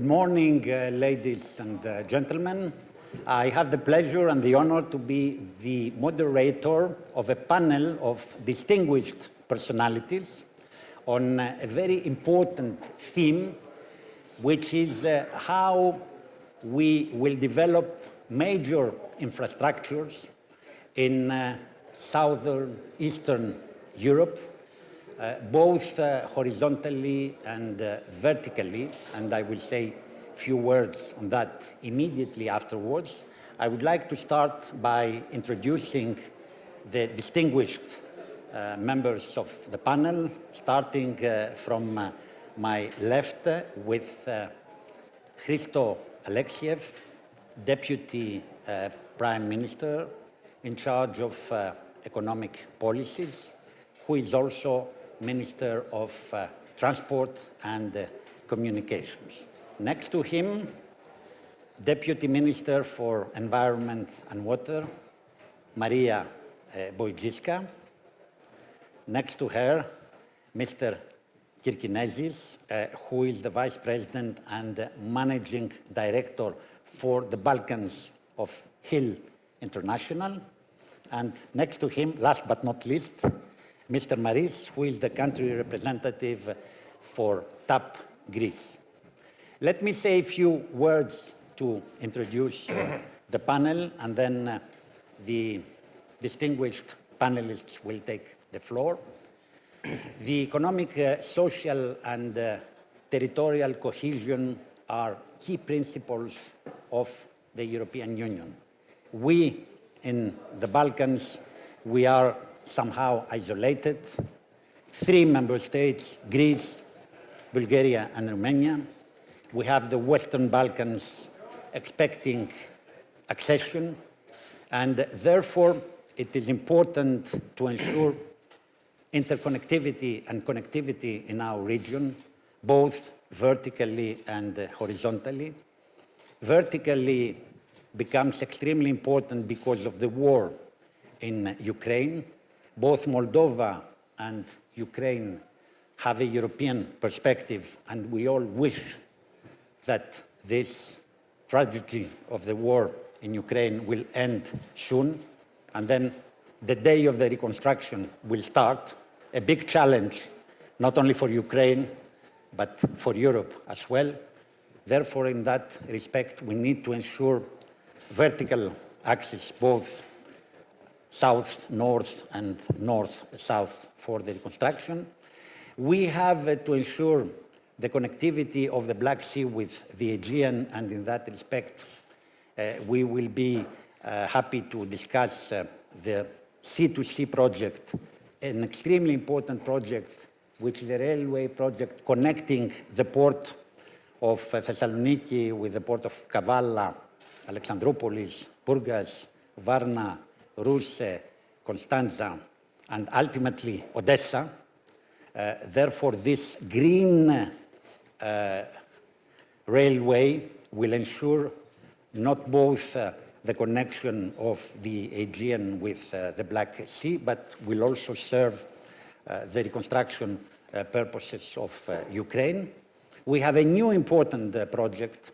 Good morning, ladies and gentlemen. I have the pleasure and the honor to be the moderator of a panel of distinguished personalities on a very important theme, which is how we will develop major infrastructures in southern Eastern Europe, both horizontally and vertically, and I will say a few words on that immediately afterwards. I would like to start by introducing the distinguished members of the panel, starting from my left with Hristo Aleksiev, Deputy Prime Minister in charge of economic policies, who is also Minister of Transport and Communications. Next to him, Deputy Minister for Environment and Water, Maria Boyadjiiska. Next to her, Mr. Kirkinezis, who is the Vice President and Managing Director for the Balkans of VIII International. And next to him, last but not least, Mr. Maris, who is the country representative for TAP Greece. Let me say a few words to introduce the panel, and then the distinguished panelists will take the floor. The economic, social, and territorial cohesion are key principles of the European Union. We, in the Balkans, we are somehow isolated. 3 member states, Greece, Bulgaria, and Romania. We have the Western Balkans expecting accession, and therefore it is important to ensure interconnectivity and connectivity in our region, both vertically and horizontally. Vertically becomes extremely important because of the war in Ukraine. Both Moldova and Ukraine have a European perspective, and we all wish that this tragedy of the war in Ukraine will end soon, and then the day of the reconstruction will start, a big challenge, not only for Ukraine, but for Europe as well. Therefore, in that respect, we need to ensure vertical access, both south, north, and north, south for the reconstruction. We have to ensure the connectivity of the Black Sea with the Aegean, and in that respect, we will be happy to discuss the C2C project, an extremely important project, which is a railway project connecting the port of Thessaloniki with the port of Kavala, Alexandroupolis, Burgas, Varna, Russe, Constanza, and ultimately Odessa. Therefore, this green railway will ensure not both the connection of the Aegean with the Black Sea, but will also serve the reconstruction purposes of Ukraine. We have a new important project,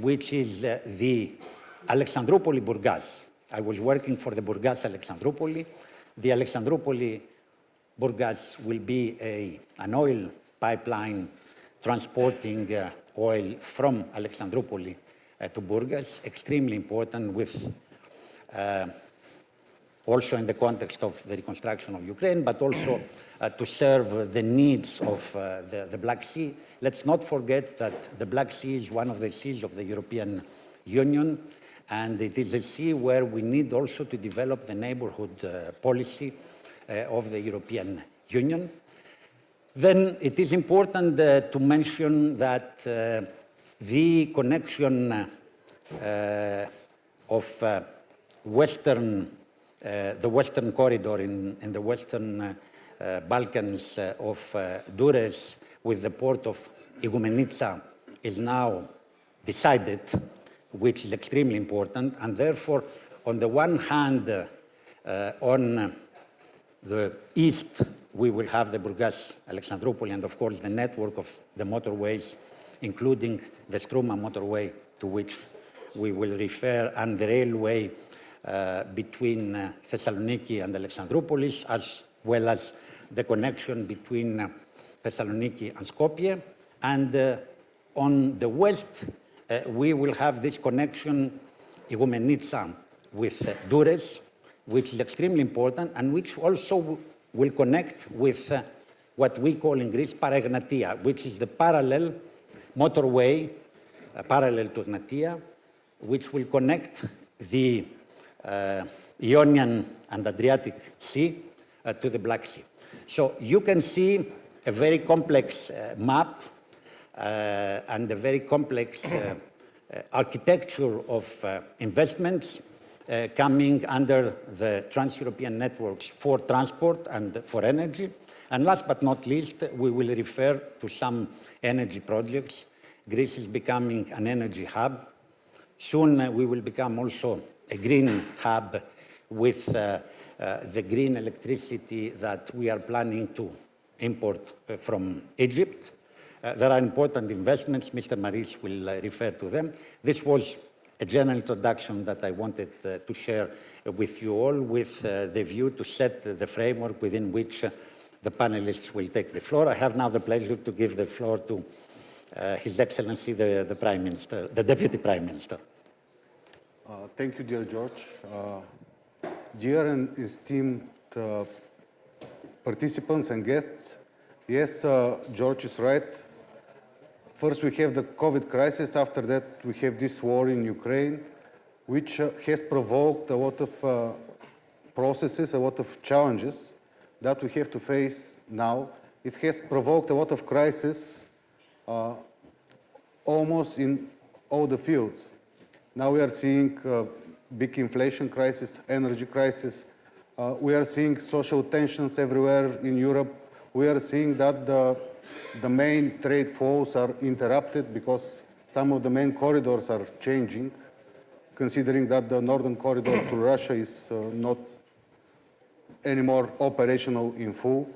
which is the Alexandroupoli-Burgas. I was working for the Burgas-Alexandroupoli. The Alexandroupoli-Burgas will be an oil pipeline transporting oil from Alexandroupoli to Burgas, extremely important, with also in the context of the reconstruction of Ukraine, but also to serve the needs of the Black Sea. Let's not forget that the Black Sea is one of the seas of the European Union, and it is a sea where we need also to develop the neighborhood policy of the European Union. Then it is important to mention that the connection of the Western corridor in the Western Balkans of Dures with the port of Igoumenitsa is now decided, which is extremely important, and therefore, on the one hand, on the east, we will have the Burgas-Alexandroupoli and, of course, the network of the motorways including the Struma motorway, to which we will refer, and the railway between Thessaloniki and Alexandroupolis, as well as the connection between Thessaloniki and Skopje. And on the west, we will have this connection, Igoumenitsa, with Dures, which is extremely important, and which also will connect with what we call in Greece Para-Egnatia, which is the parallel motorway, parallel to Egnatia, which will connect the Ionian and Adriatic Sea to the Black Sea. So you can see a very complex map and a very complex architecture of investments coming under the trans-European networks for transport and for energy. And last but not least, we will refer to some energy projects. Greece is becoming an energy hub. Soon we will become also a green hub with the green electricity that we are planning to import from Egypt. There are important investments. Mr. Maris will refer to them. This was a general introduction that I wanted to share with you all, with the view to set the framework within which the panelists will take the floor. I have now the pleasure to give the floor to His Excellency, the Prime Minister, the Deputy Prime Minister. Thank you, dear George. Dear and esteemed participants and guests, yes, George is right. First, we have the COVID crisis. After that, we have this war in Ukraine, which has provoked a lot of processes, a lot of challenges that we have to face now. It has provoked a lot of crises almost in all the fields. Now we are seeing big inflation crisis, energy crisis. We are seeing social tensions everywhere in Europe. We are seeing that the main trade flows are interrupted because some of the main corridors are changing, considering that the northern corridor to Russia is not anymore operational in full.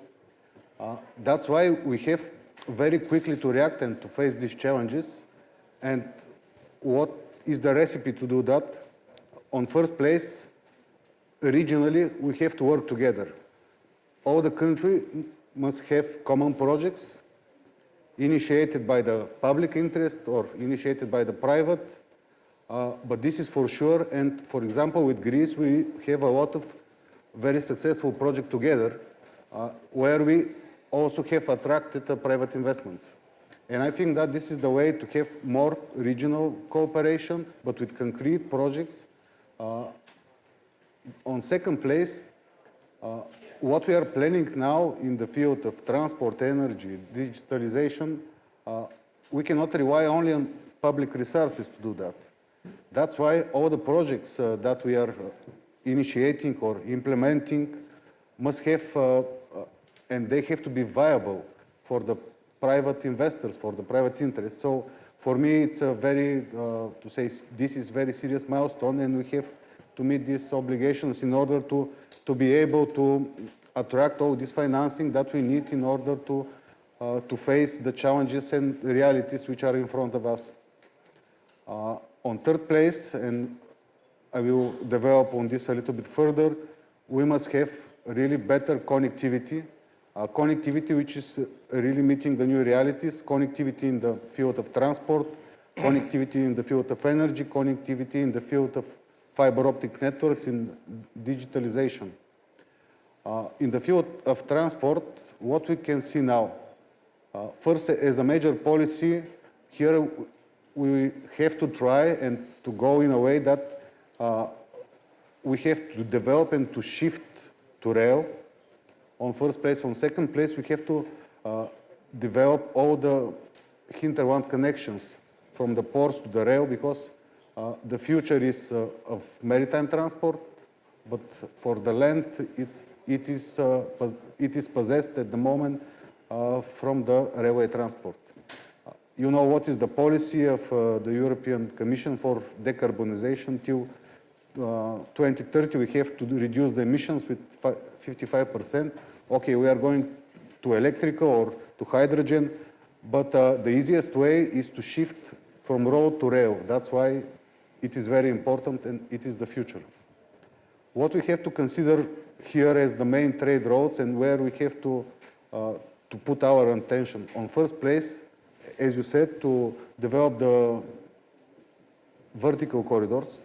That's why we have very quickly to react and to face these challenges. And what is the recipe to do that? On first place, regionally, we have to work together. All the country must have common projects initiated by the public interest or initiated by the private, but this is for sure. And for example, with Greece, we have a lot of very successful projects together where we also have attracted private investments. And I think that this is the way to have more regional cooperation, but with concrete projects. On second place, what we are planning now in the field of transport, energy, digitalization, we cannot rely only on public resources to do that. That's why all the projects that we are initiating or implementing must have, and they have to be viable for the private investors, for the private interests. So for me, it's a very, to say this is very serious milestone, and we have to meet these obligations in order to be able to attract all this financing that we need in order to face the challenges and realities which are in front of us. On third place, and I will develop on this a little bit further, we must have really better connectivity, connectivity which is really meeting the new realities, connectivity in the field of transport, connectivity in the field of energy, connectivity in the field of fiber optic networks, in digitalization. In the field of transport, what we can see now, first, as a major policy, here we have to try and to go in a way that we have to develop and to shift to rail. On first place. On second place, we have to develop all the hinterland connections from the ports to the rail, because the future is of maritime transport, but for the land, it is possessed at the moment from the railway transport. You know what is the policy of the European Commission for decarbonization. Till 2030, we have to reduce the emissions with 55%. Okay, we are going to electrical or to hydrogen, but the easiest way is to shift from road to rail. That's why it is very important and it is the future. What we have to consider here as the main trade routes and where we have to put our attention. On first place, as you said, to develop the vertical corridors,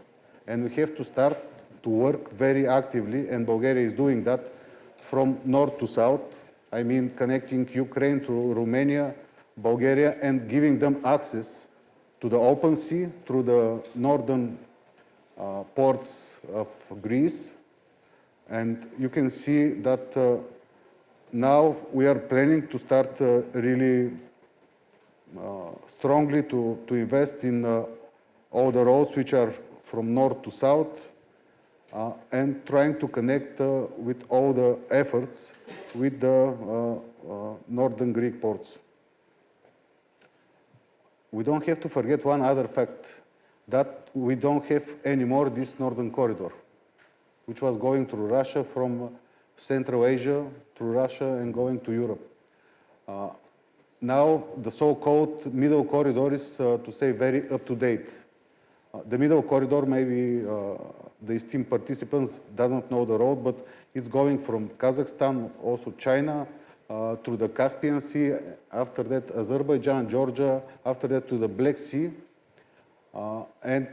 and we have to start to work very actively, and Bulgaria is doing that from north to south. I mean, connecting Ukraine to Romania, Bulgaria, and giving them access to the open sea through the northern ports of Greece. And you can see that now we are planning to start really strongly to invest in all the roads which are from north to south and trying to connect with all the efforts with the northern Greek ports. We don't have to forget one other fact, that we don't have anymore this northern corridor, which was going through Russia from Central Asia, through Russia and going to Europe. Now the so-called middle corridor is, to say, very up-to-date. The middle corridor, maybe the esteemed participants doesn't know the road, but it's going from Kazakhstan, also China, through the Caspian Sea, after that Azerbaijan, Georgia, after that to the Black Sea. And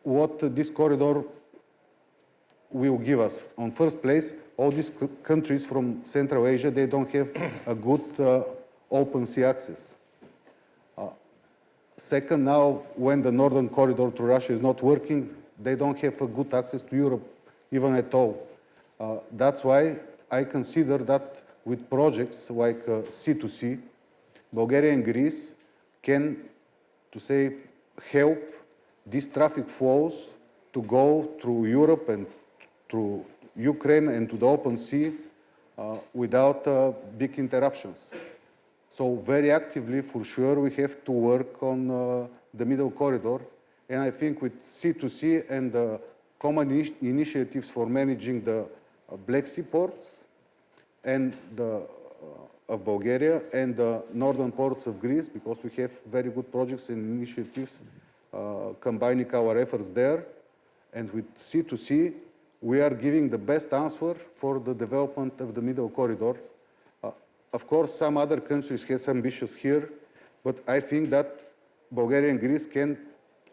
what this corridor will give us. On first place, all these countries from Central Asia, they don't have a good open sea access. Second, now when the northern corridor to Russia is not working, they don't have a good access to Europe, even at all. That's why I consider that with projects like C2C, Bulgaria and Greece can, to say, help these traffic flows to go through Europe and through Ukraine and to the open sea without big interruptions. So very actively, for sure, we have to work on the middle corridor. And I think with C2C and the common initiatives for managing the Black Sea ports and of Bulgaria and the northern ports of Greece, because we have very good projects and initiatives combining our efforts there. And with C2C, we are giving the best answer for the development of the middle corridor. Of course, some other countries have ambitions here, but I think that Bulgaria and Greece can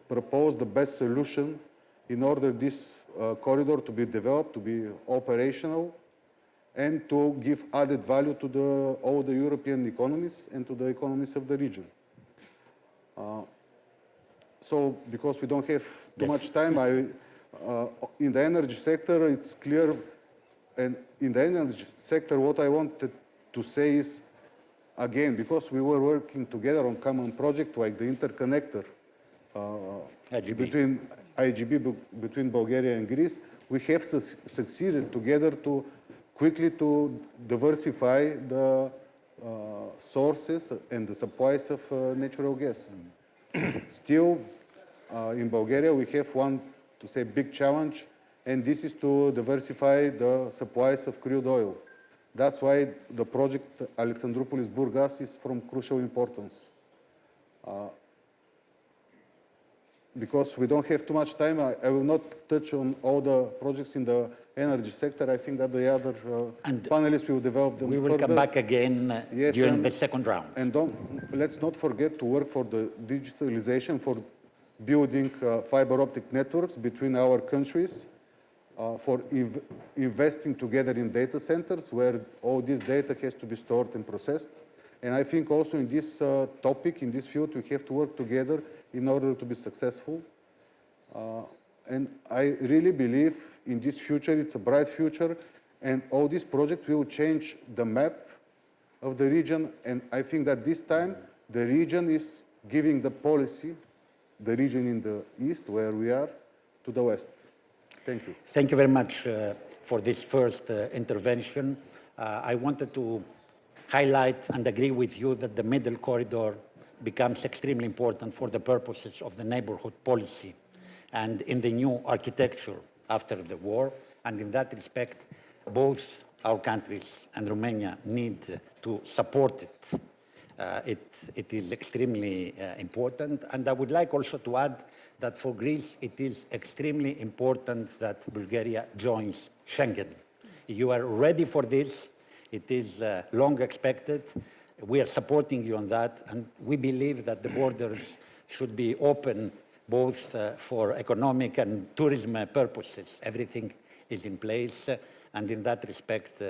propose the best solution in order this corridor to be developed, to be operational, and to give added value to all the European economies and to the economies of the region. So, because we don't have too much time, in the energy sector, it's clear, and in the energy sector, what I wanted to say is, again, because we were working together on common project like the interconnector between IGB, between Bulgaria and Greece, we have succeeded together to quickly to diversify the sources and the supplies of natural gas. Still, in Bulgaria, we have one, to say, big challenge, and this is to diversify the supplies of crude oil. That's why the project Alexandroupolis-Burgas is from crucial importance. Because we don't have too much time, I will not touch on all the projects in the energy sector. I think that the other panelists will develop them further. We will come back again during the second round. And let's not forget to work for the digitalization, for building fiber optic networks between our countries, for investing together in data centers where all this data has to be stored and processed. And I think also in this topic, in this field, we have to work together in order to be successful. And I really believe in this future, it's a bright future, and all these projects will change the map of the region. And I think that this time, the region is giving the policy, the region in the east, where we are, to the west. Thank you. Thank you very much for this first intervention. I wanted to highlight and agree with you that the middle corridor becomes extremely important for the purposes of the neighborhood policy and in the new architecture after the war. And in that respect, both our countries and Romania need to support it. It is extremely important. And I would like also to add that for Greece, it is extremely important that Bulgaria joins Schengen. You are ready for this. It is long expected. We are supporting you on that, and we believe that the borders should be open both for economic and tourism purposes. Everything is in place, and in that respect,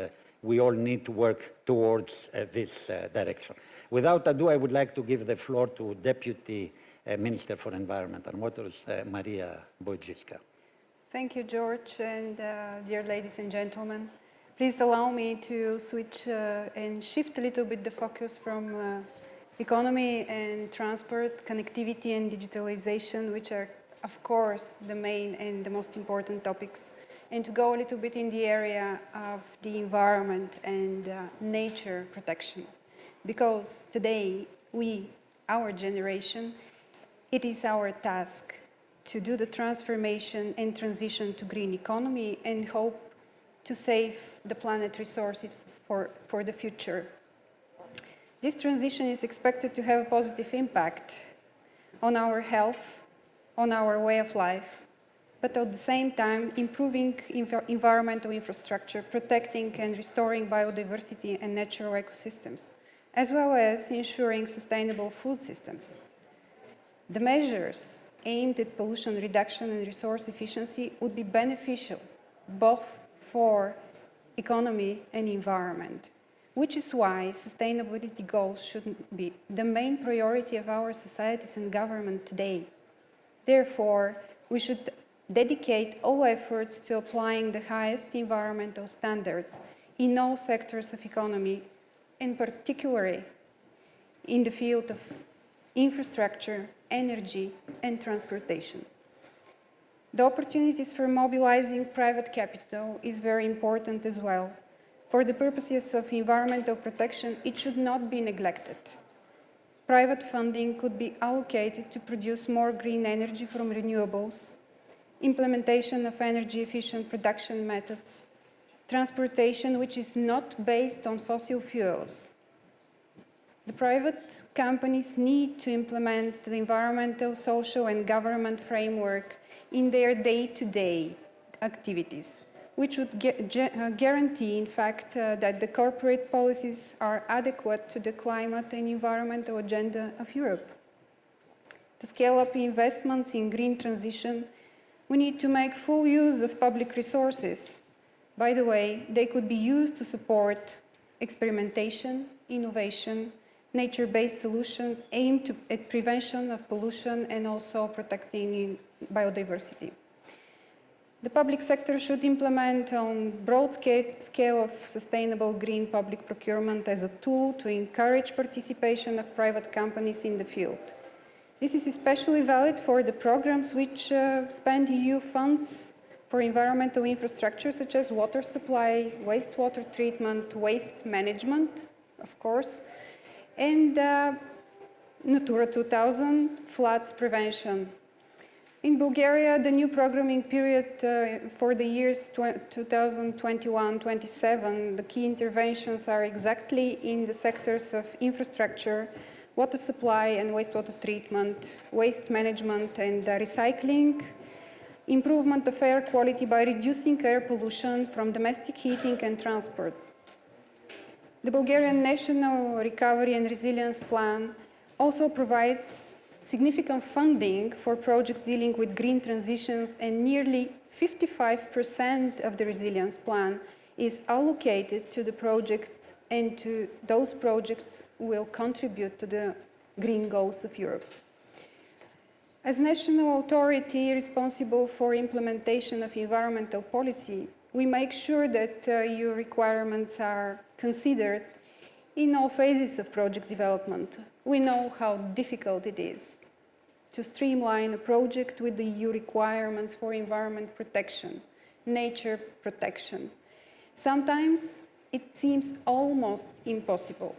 we all need to work towards this direction. Without ado, I would like to give the floor to Deputy Minister for Environment and Waters, Maria Boyadjiiska. Thank you, George, and dear ladies and gentlemen. Please allow me to switch and shift a little bit the focus from economy and transport, connectivity and digitalization, which are, of course, the main and the most important topics, and to go a little bit in the area of the environment and nature protection. Because today, our generation, it is our task to do the transformation and transition to green economy and hope to save the planet resources for the future. This transition is expected to have a positive impact on our health, on our way of life, but at the same time improving environmental infrastructure, protecting and restoring biodiversity and natural ecosystems, as well as ensuring sustainable food systems. The measures aimed at pollution reduction and resource efficiency would be beneficial both for economy and environment, which is why sustainability goals should be the main priority of our societies and government today. Therefore, we should dedicate all efforts to applying the highest environmental standards in all sectors of economy, and particularly in the field of infrastructure, energy, and transportation. The opportunities for mobilizing private capital is very important as well. For the purposes of environmental protection, it should not be neglected. Private funding could be allocated to produce more green energy from renewables, implementation of energy-efficient production methods, transportation which is not based on fossil fuels. The private companies need to implement the environmental, social, and government framework in their day-to-day activities, which would guarantee, in fact, that the corporate policies are adequate to the climate and environmental agenda of Europe. To scale up investments in green transition, we need to make full use of public resources. By the way, they could be used to support experimentation, innovation, nature-based solutions aimed at prevention of pollution and also protecting biodiversity. The public sector should implement on broad scale of sustainable green public procurement as a tool to encourage participation of private companies in the field. This is especially valid for the programs which spend EU funds for environmental infrastructure such as water supply, wastewater treatment, waste management, of course, and Natura 2000 floods prevention. In Bulgaria, the new programming period for the years 2021-27, the key interventions are exactly in the sectors of infrastructure, water supply and wastewater treatment, waste management and recycling, improvement of air quality by reducing air pollution from domestic heating and transport. The Bulgarian National Recovery and Resilience Plan also provides significant funding for projects dealing with green transitions, and nearly 55% of the resilience plan is allocated to the projects, and to those projects will contribute to the green goals of Europe. As national authority responsible for implementation of environmental policy, we make sure that EU requirements are considered in all phases of project development. We know how difficult it is to streamline a project with the EU requirements for environment protection, nature protection. Sometimes it seems almost impossible.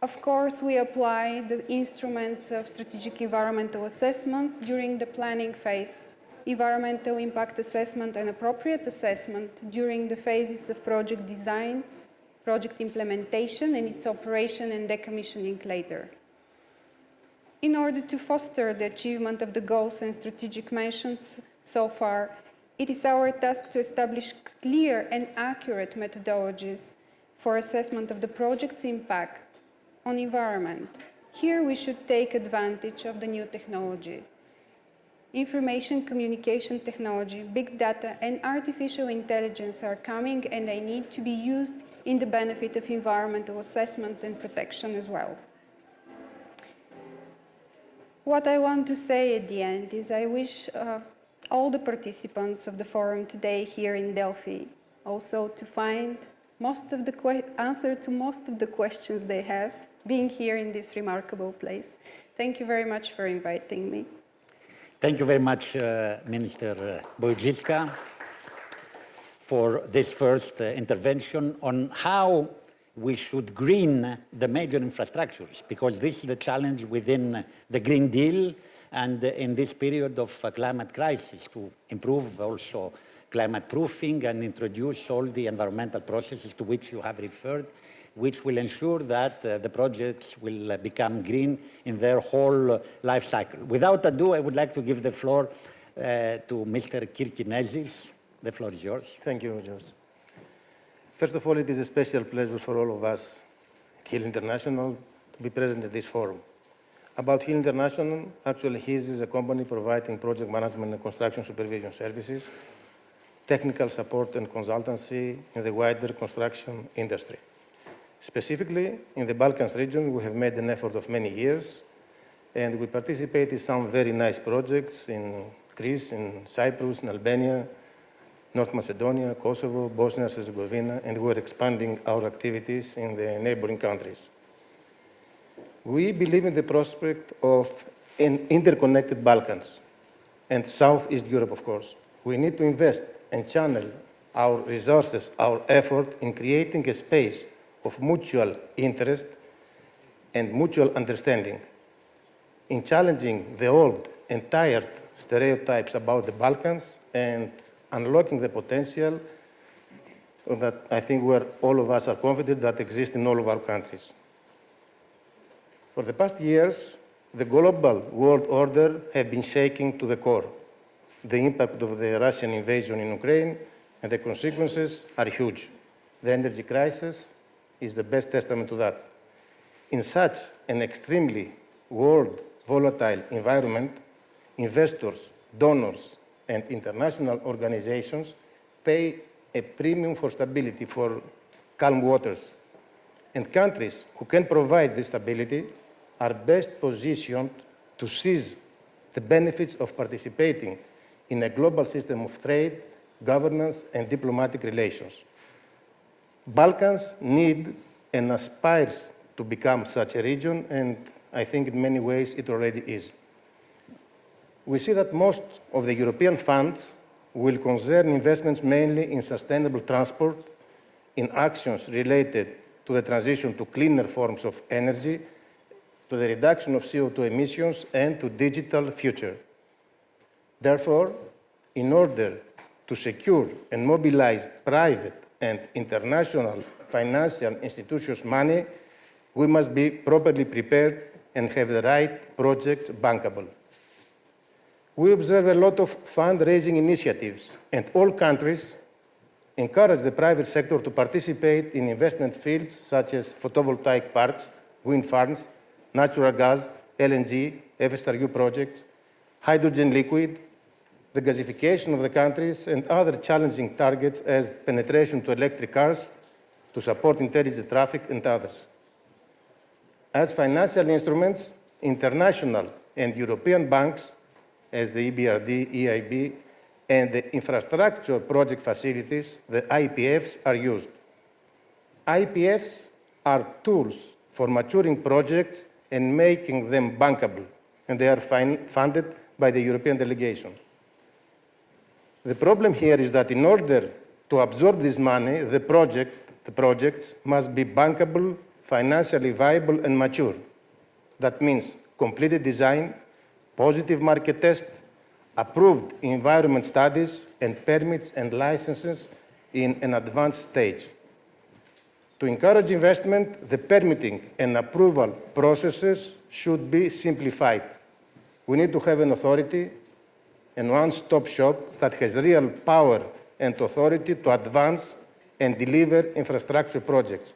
Of course, we apply the instruments of strategic environmental assessments during the planning phase, environmental impact assessment and appropriate assessment during the phases of project design, project implementation, and its operation and decommissioning later. In order to foster the achievement of the goals and strategic mentions so far, it is our task to establish clear and accurate methodologies for assessment of the project's impact on environment. Here we should take advantage of the new technology. Information communication technology, big data, and artificial intelligence are coming, and they need to be used in the benefit of environmental assessment and protection as well. What I want to say at the end is I wish all the participants of the forum today here in Delphi also to find answer to most of the questions they have, being here in this remarkable place. Thank you very much for inviting me. Thank you very much, Minister Boyadjiiska, for this first intervention on how we should green the major infrastructures, because this is the challenge within the Green Deal and in this period of climate crisis, to improve also climate proofing and introduce all the environmental processes to which you have referred, which will ensure that the projects will become green in their whole life cycle. Without ado, I would like to give the floor to Mr. Kirkinezis. The floor is yours. Thank you, George. First of all, it is a special pleasure for all of us at HIL International to be present at this forum. About HIL International, actually HIL is a company providing project management and construction supervision services, technical support and consultancy in the wider construction industry. Specifically, in the Balkans region, we have made an effort of many years, and we participate in some very nice projects in Greece, in Cyprus, in Albania, North Macedonia, Kosovo, Bosnia and Herzegovina, and we're expanding our activities in the neighboring countries. We believe in the prospect of an interconnected Balkans and Southeast Europe, of course. We need to invest and channel our resources, our effort in creating a space of mutual interest and mutual understanding, in challenging the old and tired stereotypes about the Balkans and unlocking the potential that I think all of us are confident that exists in all of our countries. For the past years, the global world order has been shaking to the core. The impact of the Russian invasion in Ukraine and the consequences are huge. The energy crisis is the best testament to that. In such an extremely volatile environment, investors, donors, and international organizations pay a premium for stability, for calm waters. And countries who can provide this stability are best positioned to seize the benefits of participating in a global system of trade, governance, and diplomatic relations. Balkans need and aspires to become such a region, and I think in many ways it already is. We see that most of the European funds will concern investments mainly in sustainable transport, in actions related to the transition to cleaner forms of energy, to the reduction of CO2 emissions, and to digital future. Therefore, in order to secure and mobilize private and international financial institutions' money, we must be properly prepared and have the right projects bankable. We observe a lot of fundraising initiatives, and all countries encourage the private sector to participate in investment fields such as photovoltaic parks, wind farms, natural gas, LNG, FSRU projects, hydrogen liquid, the gasification of the countries, and other challenging targets as penetration to electric cars, to support intelligent traffic, and others. As financial instruments, international and European banks, as the EBRD, EIB, and the infrastructure project facilities, the IPFs, are used. IPFs are tools for maturing projects and making them bankable, and they are funded by the European delegation. The problem here is that in order to absorb this money, the projects must be bankable, financially viable, and mature. That means completed design, positive market test, approved environment studies and permits and licenses in an advanced stage. To encourage investment, the permitting and approval processes should be simplified. We need to have an authority, a one-stop shop that has real power and authority to advance and deliver infrastructure projects.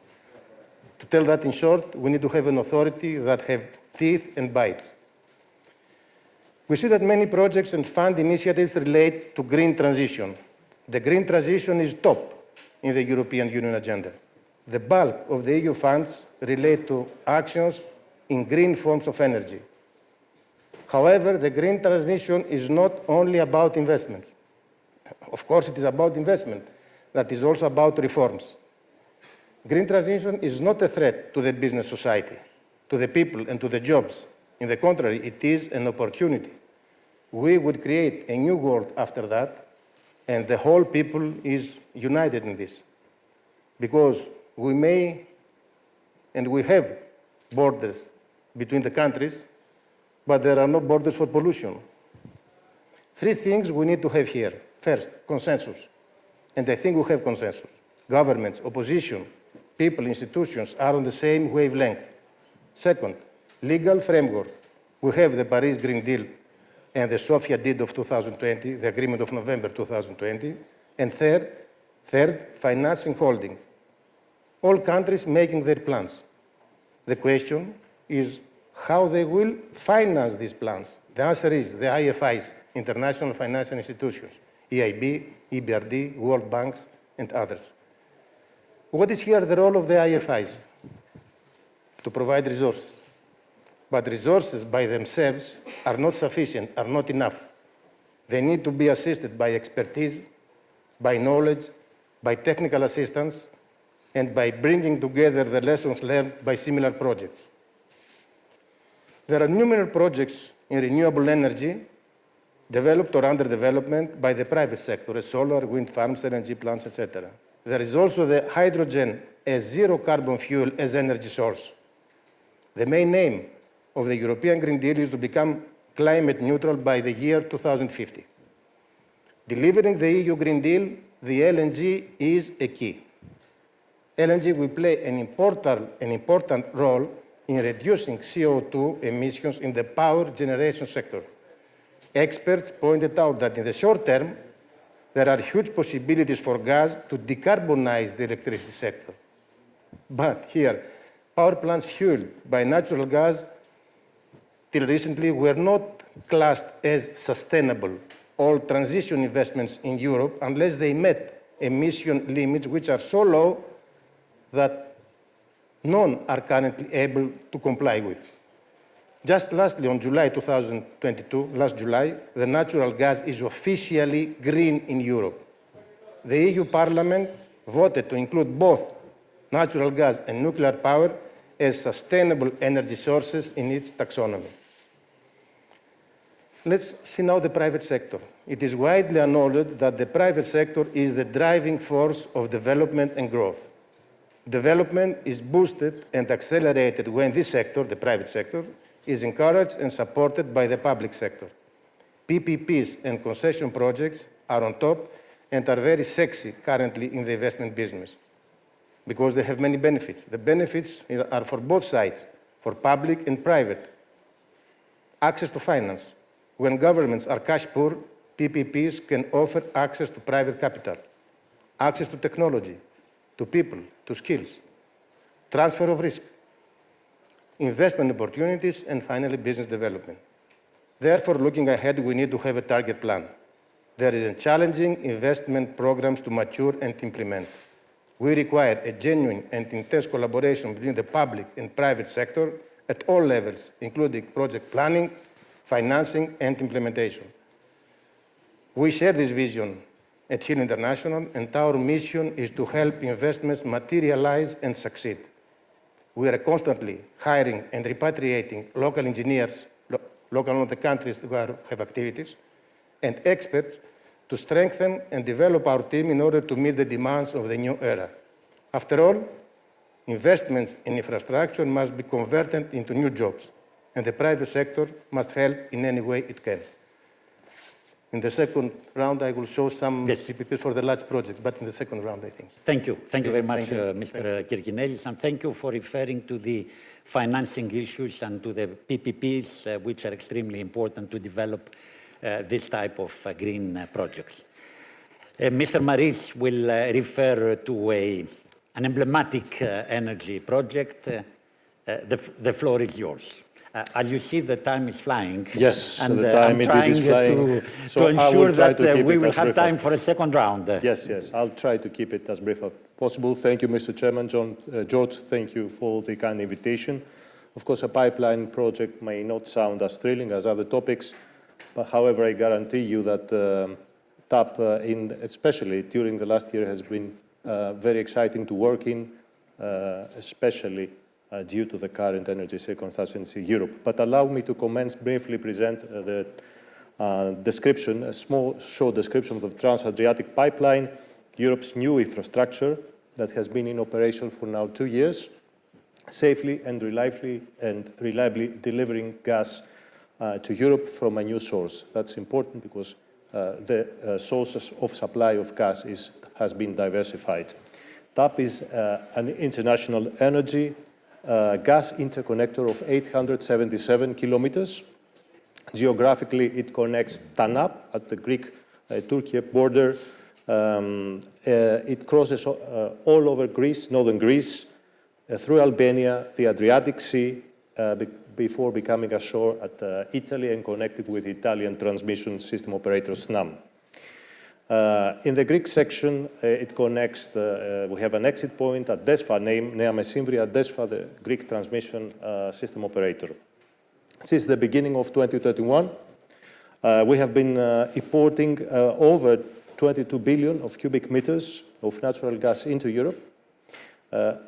To tell that in short, we need to have an authority that have teeth and bites. We see that many projects and fund initiatives relate to green transition. The green transition is top in the European Union agenda. The bulk of the EU funds relate to actions in green forms of energy. However, the green transition is not only about investments. Of course, it is about investment, that is also about reforms. Green transition is not a threat to the business society, to the people and to the jobs. In the contrary, it is an opportunity. We would create a new world after that, and the whole people is united in this. Because we may, and we have borders between the countries, but there are no borders for pollution. Three things we need to have here. First, consensus. And I think we have consensus. Governments, opposition, people, institutions are on the same wavelength. Second, legal framework. We have the Paris Green Deal and the Sofia Deed of 2020, the agreement of November 2020. And third, financing holding. All countries making their plans. The question is how they will finance these plans. The answer is the IFIs, international financial institutions, EIB, EBRD, World Banks, and others. What is here the role of the IFIs? To provide resources. But resources by themselves are not sufficient, are not enough. They need to be assisted by expertise, by knowledge, by technical assistance, and by bringing together the lessons learned by similar projects. There are numerous projects in renewable energy developed or under development by the private sector, as solar, wind farms, LNG plants, etc. There is also the hydrogen as zero carbon fuel as energy source. The main aim of the European Green Deal is to become climate neutral by the year 2050. Delivering the EU Green Deal, the LNG is a key. LNG will play an important role in reducing CO2 emissions in the power generation sector. Experts pointed out that in the short term, there are huge possibilities for gas to decarbonize the electricity sector. But here, power plants fueled by natural gas till recently were not classed as sustainable. All transition investments in Europe, unless they met emission limits which are so low that none are currently able to comply with. Just lastly, on July 2022, last July, the natural gas is officially green in Europe. The EU Parliament voted to include both natural gas and nuclear power as sustainable energy sources in its taxonomy. Let's see now the private sector. It is widely acknowledged that the private sector is the driving force of development and growth. Development is boosted and accelerated when this sector, the private sector, is encouraged and supported by the public sector. PPPs and concession projects are on top and are very sexy currently in the investment business because they have many benefits. The benefits are for both sides, for public and private. Access to finance. When governments are cash poor, PPPs can offer access to private capital, access to technology, to people, to skills, transfer of risk, investment opportunities, and finally, business development. Therefore, looking ahead, we need to have a target plan. There is a challenging investment programs to mature and implement. We require a genuine and intense collaboration between the public and private sector at all levels, including project planning, financing, and implementation. We share this vision at Hill International, and our mission is to help investments materialize and succeed. We are constantly hiring and repatriating local engineers, local in the countries who have activities, and experts to strengthen and develop our team in order to meet the demands of the new era. After all, investments in infrastructure must be converted into new jobs, and the private sector must help in any way it can. In the second round, I will show some Yes. PPPs for the large projects, but in the second round, I think. Thank you. Thank you very much, Thank you. Mr. Kirkinezis, and thank you for referring to the financing issues and to the PPPs, which are extremely important to develop this type of green projects. Mr. Maris will refer to an emblematic energy project. The floor is yours. As you see, the time is flying. Yes, and the time I'm trying is flying. to So I ensure will try that to keep we it will as have brief time as for a second round. Yes, I'll try to keep it as brief as possible. Thank you, Mr. Chairman. George, thank you for the kind invitation. Of course, a pipeline project may not sound as thrilling as other topics, but however, I guarantee you that TAP, especially during the last year, has been very exciting to work in, especially due to the current energy circumstances in Europe. But allow me to briefly present the description, a small, short description of the Trans-Adriatic pipeline, Europe's new infrastructure that has been in operation for now 2 years, safely and reliably delivering gas to Europe from a new source. That's important because the sources of supply of gas has been diversified. TAP is an international energy gas interconnector of 877 kilometers. Geographically, it connects Tanap at the Greek-Turkey border. It crosses all over Greece, northern Greece, through Albania, the Adriatic Sea, before becoming ashore at Italy and connected with Italian transmission system operator SNAM. In the Greek section, it connects, we have an exit point at Desfa, Nea Messymvria, Desfa, the Greek transmission system operator. Since the beginning of 2021, we have been importing over 22 billion of cubic meters of natural gas into Europe,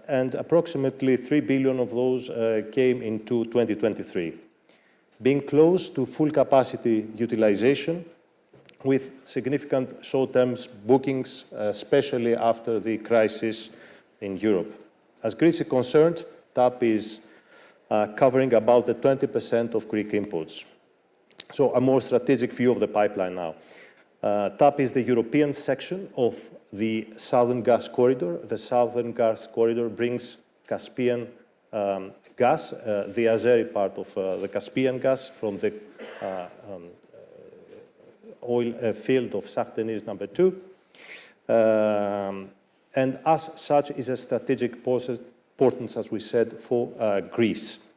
and approximately 3 billion of those came into 2023. Being close to full capacity utilization, with significant short-term bookings, especially after the crisis in Europe. As Greece is concerned, TAP is covering about the 20% of Greek imports. So a more strategic view of the pipeline now. TAP is the European section of the Southern Gas Corridor. The Southern Gas Corridor brings Caspian gas, the Azeri part of the Caspian gas from the oil field of Sakhtenis number 2, and as such is a strategic importance, as we said, for Greece.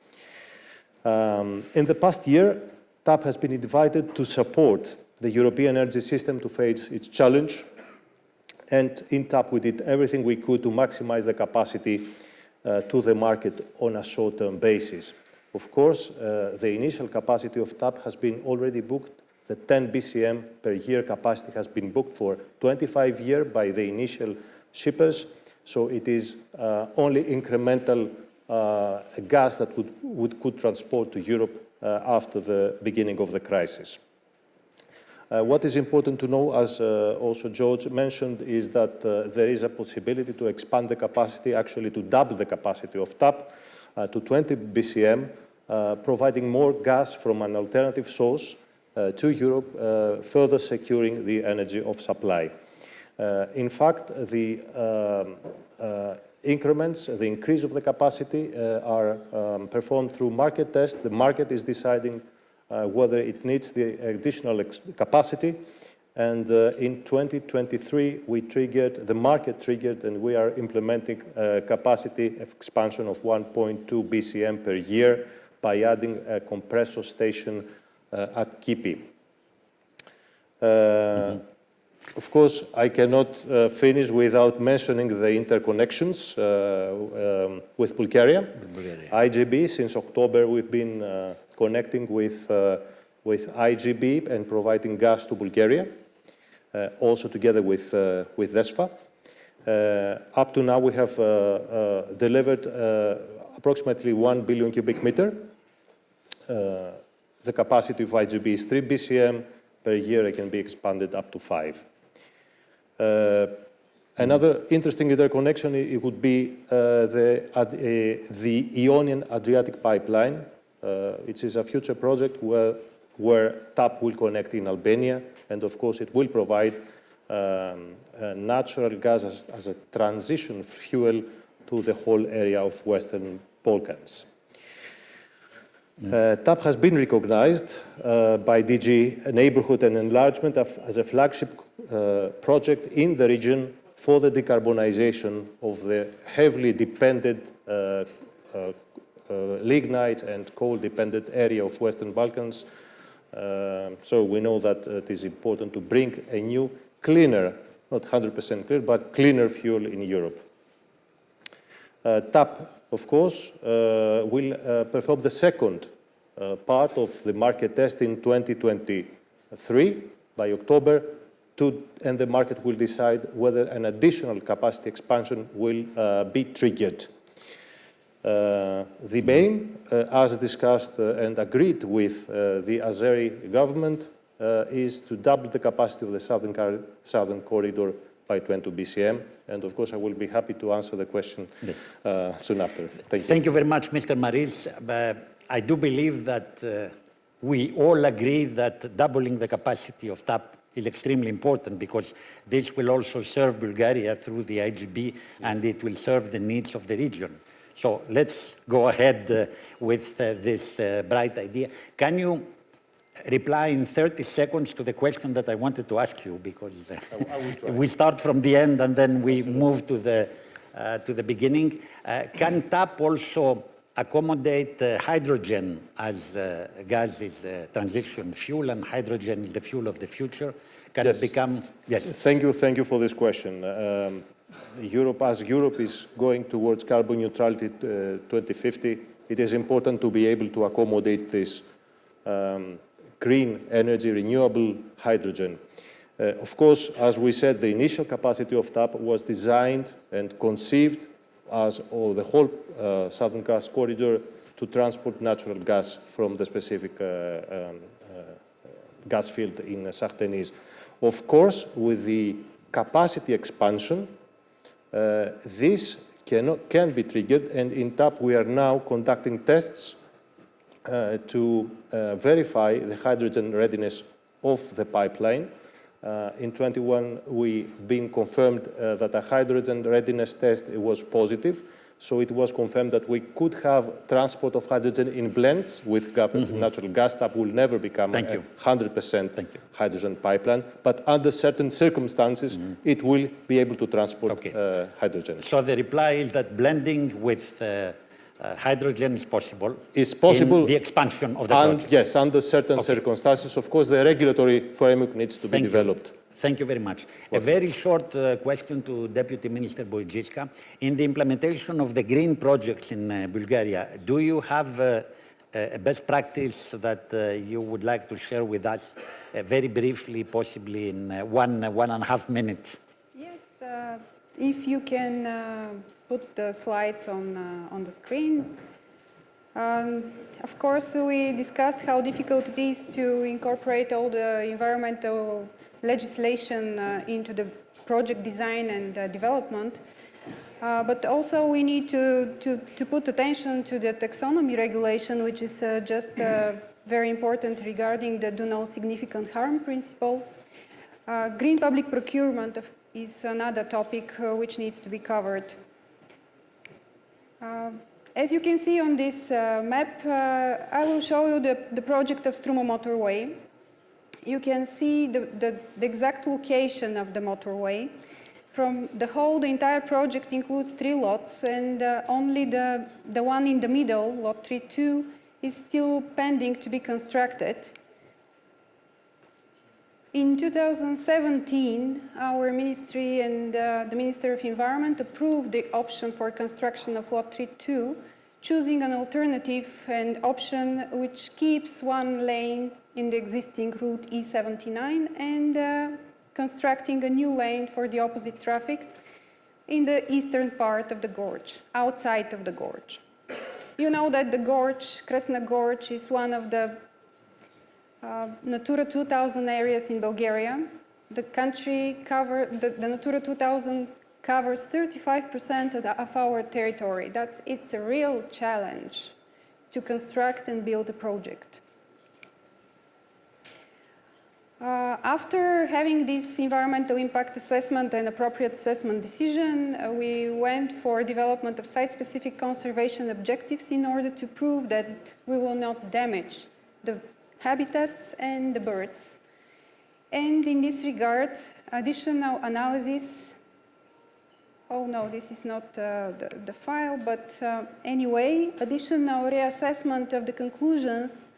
In the past year, TAP has been invited to support the European energy system to face its challenge, and in TAP we did everything we could to maximize the capacity to the market on a short-term basis. Of course, the initial capacity of TAP has been already booked. The 10 BCM per year capacity has been booked for 25 years by the initial shippers, so it is only incremental gas that could transport to Europe after the beginning of the crisis. What is important to know, as also George mentioned, is that there is a possibility to expand the capacity, actually to double the capacity of TAP to 20 BCM, providing more gas from an alternative source to Europe, further securing the energy of supply. In fact, the increments, the increase of the capacity are performed through market tests. The market is deciding whether it needs the additional capacity. And in 2023, the market triggered, and we are implementing capacity expansion of 1.2 BCM per year by adding a compressor station at Kipi. Of course, I cannot finish without mentioning the interconnections with Bulgaria. IGB, since October, we've been connecting with IGB and providing gas to Bulgaria, also together with Desfa. Up to now, we have delivered approximately 1 billion cubic meter. The capacity of IGB is 3 BCM per year. It can be expanded up to 5. Another interesting interconnection, it would be the Ionian Adriatic pipeline. It is a future project where TAP will connect in Albania, and of course it will provide natural gas as a transition fuel to the whole area of Western Balkans. TAP has been recognized by DG Neighborhood and Enlargement as a flagship project in the region for the decarbonization of the heavily dependent lignite and coal-dependent area of Western Balkans. So we know that it is important to bring a new, cleaner, not 100% clear, but cleaner fuel in Europe. TAP, of course, will perform the second part of the market test in 2023 by October, and the market will decide whether an additional capacity expansion will be triggered. The aim, as discussed and agreed with the Azeri government, is to double the capacity of the southern corridor by 20 BCM. And of course, I will be happy to answer the question soon after. Thank you. Thank you very much, Mr. Maris. I do believe that we all agree that doubling the capacity of TAP is extremely important, because this will also serve Bulgaria through the IGB, and it will serve the needs of the region. So let's go ahead with this bright idea. Can you reply in 30 seconds to the question that I wanted to ask you, because we start from the end and then we move to the beginning. Can TAP also accommodate hydrogen, as gas is a transition fuel and hydrogen is the fuel of the future? Can it become? Yes. Thank you for this question. As Europe is going towards carbon neutrality 2050, it is important to be able to accommodate this green energy, renewable hydrogen. Of course, as we said, the initial capacity of TAP was designed and conceived as the whole Southern Gas Corridor to transport natural gas from the specific gas field in Kirkinezis. Of course, with the capacity expansion, this can be triggered, and in TAP we are now conducting tests to verify the hydrogen readiness of the pipeline. In 21, we've been confirmed that a hydrogen readiness test was positive, so it was confirmed that we could have transport of hydrogen in blends with natural gas. TAP will never become a 100% hydrogen pipeline, but under certain circumstances, it will be able to transport hydrogen. So the reply is that blending with hydrogen is possible. Is possible. In the expansion of the project. Yes, under certain circumstances. Of course, the regulatory framework needs to be developed. Thank you very much. A very short question to Deputy Minister Boyadjiiska. In the implementation of the green projects in Bulgaria, do you have a best practice that you would like to share with us very briefly, possibly in one and a half minutes? Yes, if you can put the slides on the screen. Of course, we discussed how difficult it is to incorporate all the environmental legislation into the project design and development. But also we need to put attention to the taxonomy regulation, which is just very important regarding the do no significant harm principle. Green public procurement is another topic which needs to be covered. As you can see on this map, I will show you the project of Struma motorway. You can see the exact location of the motorway. From the entire project includes 3 lots, and only the one in the middle, lot 3-2, is still pending to be constructed. In 2017, our ministry and the Minister of Environment approved the option for construction of lot 3-2, choosing an alternative and option which keeps 1 lane in the existing route E79 and constructing a new lane for the opposite traffic in the eastern part of the gorge, outside of the gorge. You know that the gorge, Kresna Gorge, is one of the Natura 2000 areas in Bulgaria. The Natura 2000 covers 35% of our territory. It's a real challenge to construct and build a project. After having this environmental impact assessment and appropriate assessment decision, we went for development of site-specific conservation objectives in order to prove that we will not damage the habitats and the birds. And in this regard, additional analysis, oh no, this is not the file, but anyway, additional reassessment of the conclusions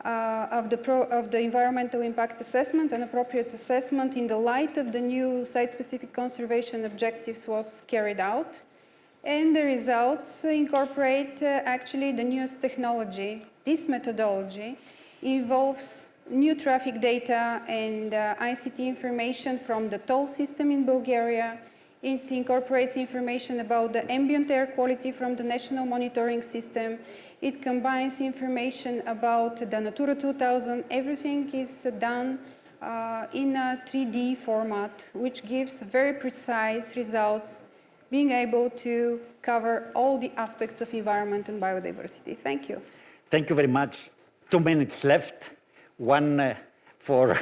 of the environmental impact assessment and appropriate assessment in the light of the new site-specific conservation objectives was carried out. And the results incorporate actually the newest technology. This methodology involves new traffic data and ICT information from the toll system in Bulgaria. It incorporates information about the ambient air quality from the national monitoring system. It combines information about the Natura 2000. Everything is done in a 3D format, which gives very precise results, being able to cover all the aspects of environment and biodiversity. Thank you. Thank you very much. 2 minutes left. One for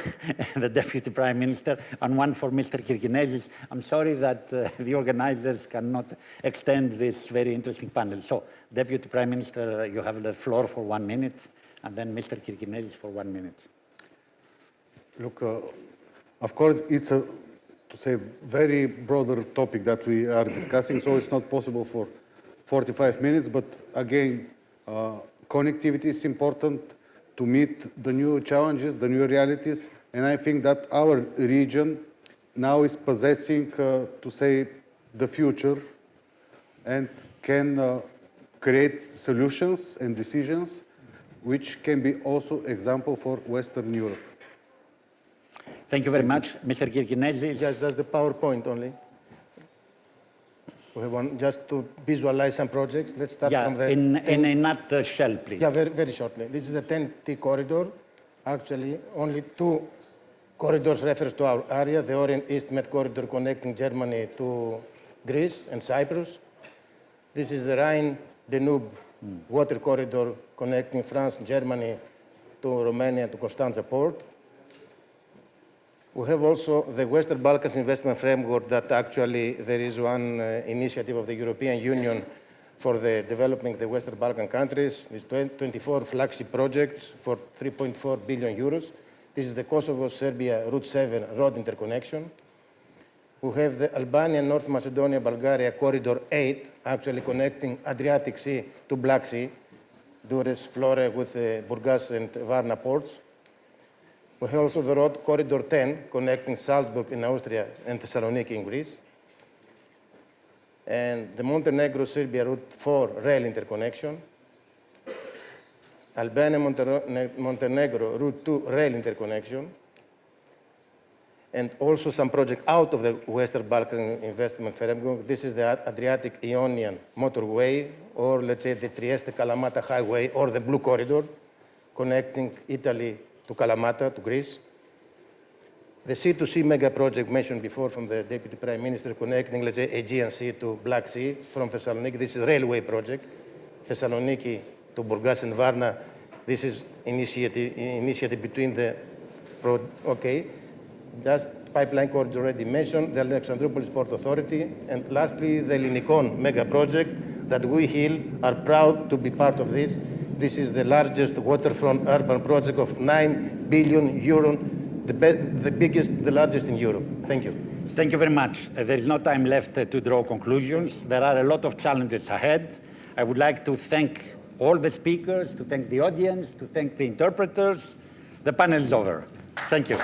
the Deputy Prime Minister and one for Mr. Kirkinezis. I'm sorry that the organizers cannot extend this very interesting panel. So, Deputy Prime Minister, you have the floor for 1 minute, and then Mr. Kirkinezis for 1 minute. Look, of course, it's a, to say, very broader topic that we are discussing, so it's not possible for 45 minutes, but again, connectivity is important to meet the new challenges, the new realities, and I think that our region now is possessing, to say, the future and can create solutions and decisions which can be also example for Western Europe. Thank you very much. Mr. Kirkinezis. Just the PowerPoint only. We have one just to visualize some projects. Let's start from the... in a nutshell, please. Yeah, very shortly. This is the 10T corridor. Actually, only 2 corridors refers to our area. The Orient-East Med corridor connecting Germany to Greece and Cyprus. This is the Rhine-Danube water corridor connecting France and Germany to Romania to Constanța port. We have also the Western Balkans investment framework that actually there is one initiative of the European Union for the developing the Western Balkan countries. These 24 flagship projects for 3.4 billion euros. This is the Kosovo-Serbia Route 7 road interconnection. We have the Albania, North Macedonia, Bulgaria Corridor 8, actually connecting Adriatic Sea to Black Sea, Dures, Flore with Burgas and Varna ports. We have also the road Corridor 10, connecting Salzburg in Austria and Thessaloniki in Greece. And the Montenegro-Serbia Route 4 rail interconnection. Albania-Montenegro Route 2 rail interconnection. And also some projects out of the Western Balkan investment framework. This is the Adriatic Ionian motorway, or let's say the Trieste-Kalamata highway, or the Blue Corridor, connecting Italy to Kalamata, to Greece. The C2C mega project mentioned before from the Deputy Prime Minister, connecting, let's say, Aegean Sea to Black Sea from Thessaloniki. This is a railway project. Thessaloniki to Burgas and Varna. This is initiative between the, okay. Just pipeline corridor already mentioned, the Alexandroupolis Port Authority. And lastly, the Ellinikon mega project that we here are proud to be part of this. This is the largest waterfront urban project of 9 billion euro, the biggest, the largest in Europe. Thank you. Thank you very much. There is no time left to draw conclusions. There are a lot of challenges ahead. I would like to thank all the speakers, to thank the audience, to thank the interpreters. The panel is over. Thank you.